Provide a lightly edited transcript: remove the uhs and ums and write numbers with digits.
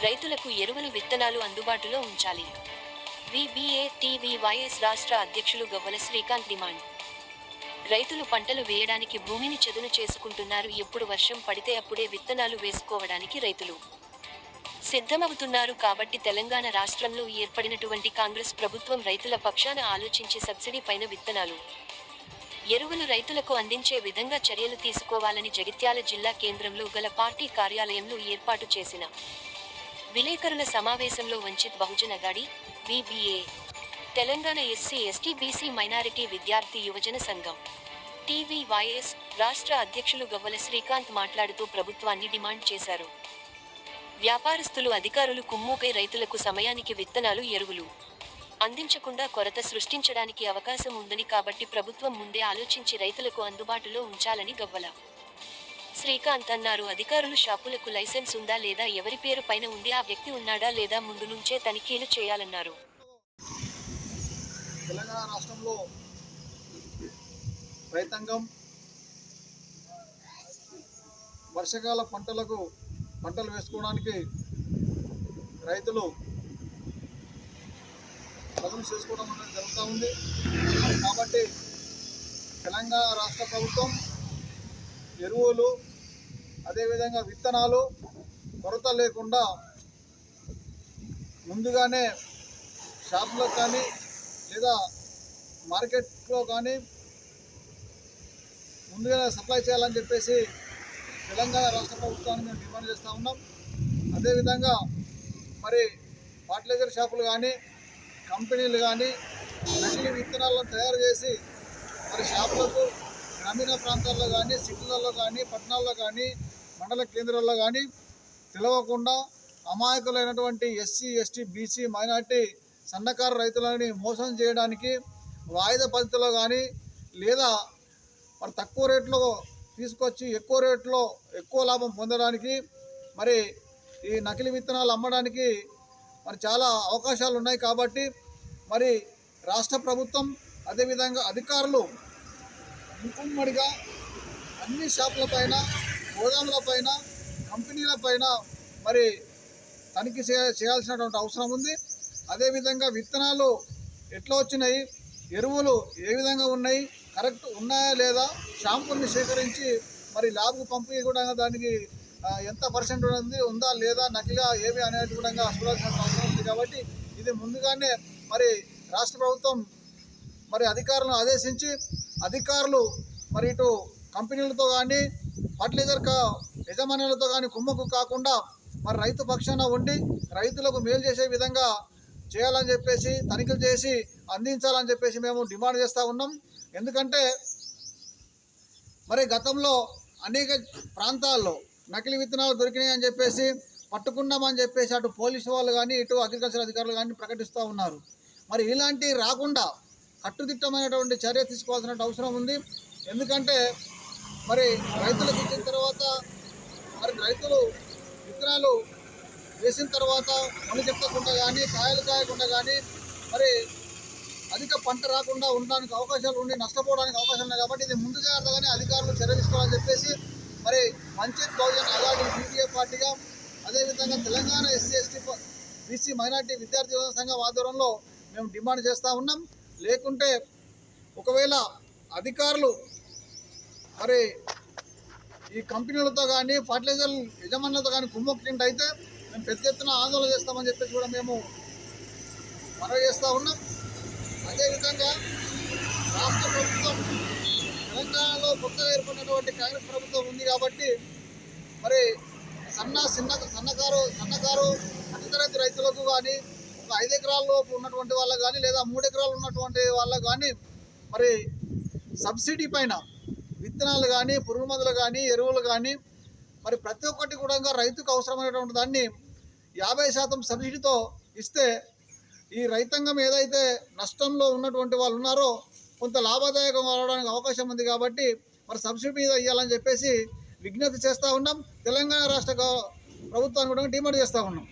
రైతులకు ఎరువులు విత్తనాలు అందుబాటులో ఉంచాలి. VBA-TVYS రాష్ట్ర అధ్యక్షులు గవ్వల శ్రీకాంత్ డిమాండ్. రైతులు పంటలు వేయడానికి భూమిని చదును చేసుకుంటున్నారు. ఎప్పుడు వర్షం పడితే అప్పుడే విత్తనాలు వేసుకోవడానికి రైతులు సిద్ధమవుతున్నారు. కాబట్టి తెలంగాణ రాష్ట్రంలో ఏర్పడినటువంటి కాంగ్రెస్ ప్రభుత్వం రైతుల పక్షాన ఆలోచించి సబ్సిడీ పైన విత్తనాలు, ఎరువులు రైతులకు అందించే విధంగా చర్యలు తీసుకోవాలని జగిత్యాల జిల్లా కేంద్రంలో గల పార్టీ కార్యాలయంలో ఏర్పాటు చేసిన విలేకరుల సమావేశంలో Vanchit Bahujan Aghadi, VBA, Telangana SC/ST/BC minority విద్యార్థి యువజన సంఘం TVYS రాష్ట్ర అధ్యక్షులు గవ్వల శ్రీకాంత్ మాట్లాడుతూ ప్రభుత్వాన్ని డిమాండ్ చేశారు. వ్యాపారస్తులు, అధికారులు కుమ్మూకై రైతులకు సమయానికి విత్తనాలు, ఎరువులు అందించకుండా కొరత సృష్టించడానికి అవకాశం ఉందని, కాబట్టి ప్రభుత్వం ముందే ఆలోచించి రైతులకు అందుబాటులో ఉంచాలని గవ్వల శ్రీకాంత్ అన్నారు. అధికారులు షాపులకు లైసెన్స్ ఉందా లేదా, ఎవరి పేరు పైన ఉంది, ఆ వ్యక్తి ఉన్నాడా లేదా ముందు నుంచే తనిఖీలు చేయాలన్నారు. తెలంగాణ రాష్ట్రంలో రైతాంగం వర్షాకాల పంటలు వేసుకోవడానికి రైతులు పనులు చేసుకోవడం అనేది జరుగుతూ ఉంది. కాబట్టి తెలంగాణ రాష్ట్ర ప్రభుత్వం ఎరువులు, అదేవిధంగా విత్తనాలు కొరత లేకుండా ముందుగానే షాపులో కానీ లేదా మార్కెట్లో కానీ ముందుగానే సప్లై చేయాలని చెప్పేసి తెలంగాణ రాష్ట్ర ప్రభుత్వాన్ని మేము డిమాండ్ చేస్తూ ఉన్నాం. అదేవిధంగా మరి ఫర్టిలైజర్ షాపులు కానీ, కంపెనీలు కానీ నకిలీ విత్తనాలను తయారు చేసి మరి షాపులకు గ్రామీణ ప్రాంతాల్లో కానీ, సిటీలలో కానీ, పట్టణాల్లో కానీ, మండల కేంద్రాల్లో కానీ తెలియకుండా అమాయకులైనటువంటి SC/ST/BC మైనార్టీ సన్నకారు రైతులని మోసం చేయడానికి వాయిదా పద్ధతిలో కానీ, లేదా మరి తక్కువ రేట్లో తీసుకొచ్చి ఎక్కువ రేట్లో ఎక్కువ లాభం పొందడానికి మరి ఈ నకిలీ విత్తనాలు అమ్మడానికి మరి చాలా అవకాశాలు ఉన్నాయి. కాబట్టి మరి రాష్ట్ర ప్రభుత్వం, అదేవిధంగా అధికారులు ముక్కుమ్మడిగా అన్ని షాపులపైన, గోదాములపైన, కంపెనీలపైన మరి తనిఖీ చేయాల్సినటువంటి అవసరం ఉంది. అదేవిధంగా విత్తనాలు ఎట్లా వచ్చినాయి, ఎరువులు ఏ విధంగా ఉన్నాయి, కరెక్ట్ ఉన్నాయా లేదా, షాంపూల్ని సేకరించి మరి ల్యాబ్కు పంపి కూడా దానికి ఎంత పర్సెంట్ ఉందా లేదా, నకిలీ ఏమి అనేది కూడా చూడాల్సిన అవసరం ఉంది. కాబట్టి ఇది ముందుగానే మరి రాష్ట్ర ప్రభుత్వం మరి అధికారులను ఆదేశించి, అధికారులు మరి ఇటు కంపెనీలతో కానీ, ఫర్టిలైజర్ యజమానులతో కానీ కుమ్మకు కాకుండా మరి రైతు పక్షాన ఉండి రైతులకు మేలు చేసే విధంగా చేయాలని చెప్పేసి, తనిఖీలు చేసి అందించాలని చెప్పేసి మేము డిమాండ్ చేస్తూ ఉన్నాం. ఎందుకంటే మరి గతంలో అనేక ప్రాంతాల్లో నకిలీ విత్తనాలు దొరికినాయి అని చెప్పేసి, పట్టుకున్నామని చెప్పేసి అటు పోలీసు వాళ్ళు కానీ, ఇటు అగ్రికల్చర్ అధికారులు కానీ ప్రకటిస్తూ ఉన్నారు. మరి ఇలాంటివి రాకుండా కట్టుదిట్టమైనటువంటి చర్య తీసుకోవాల్సిన అవసరం ఉంది. ఎందుకంటే మరి రైతులకు ఇచ్చిన తర్వాత మరి రైతులు విత్తనాలు వేసిన తర్వాత మొలకెత్తకుండా కానీ, కాయలు కాయకుండా కానీ మరి అధిక పంట రాకుండా ఉండడానికి అవకాశాలు ఉండి నష్టపోవడానికి అవకాశాలు ఉన్నాయి. కాబట్టి ఇది ముందు జాగ్రత్తగానే అధికారులు చర్య తీసుకోవాలని చెప్పేసి మరి వంచిత్ బహుజన్ అగాడి VBA పార్టీగా, అదేవిధంగా తెలంగాణ SC/ST/BC మైనార్టీ విద్యార్థి యువజన సంఘం ఆధ్వర్యంలో మేము డిమాండ్ చేస్తూ ఉన్నాం. లేకుంటే ఒకవేళ అధికారులు మరి ఈ కంపెనీలతో కానీ, ఫర్టిలైజర్ యజమానులతో కానీ కుమ్మక్కింటి అయితే మేము పెద్ద ఎత్తున ఆందోళన చేస్తామని చెప్పేసి కూడా మేము మనవి చేస్తూ ఉన్నాం. అదేవిధంగా రాష్ట్ర ప్రభుత్వం తెలంగాణలో కొత్తగా ఏర్పడినటువంటి కాంగ్రెస్ ప్రభుత్వం ఉంది. కాబట్టి మరి సన్నకారు మధ్యతరగతి రైతులకు కానీ, ఒక 5 ఎకరాలలోపు ఉన్నటువంటి వాళ్ళకు కానీ, లేదా 3 ఎకరాలు ఉన్నటువంటి వాళ్ళకు కానీ మరి సబ్సిడీ పైన విత్తనాలు కానీ, పురుగు మందులు కానీ, ఎరువులు కానీ మరి ప్రతి ఒక్కటి కూడా రైతుకు అవసరమైనటువంటి దాన్ని 50% సబ్సిడీతో ఇస్తే ఈ రైతాంగం ఏదైతే నష్టంలో ఉన్నటువంటి వాళ్ళు ఉన్నారో కొంత లాభదాయకం అవడానికి అవకాశం ఉంది. కాబట్టి మరి సబ్సిడీ మీద ఇవ్వాలని చెప్పేసి విజ్ఞప్తి చేస్తూ ఉన్నాం. తెలంగాణ రాష్ట్ర ప్రభుత్వాన్ని కూడా డిమాండ్ చేస్తూ ఉన్నాం.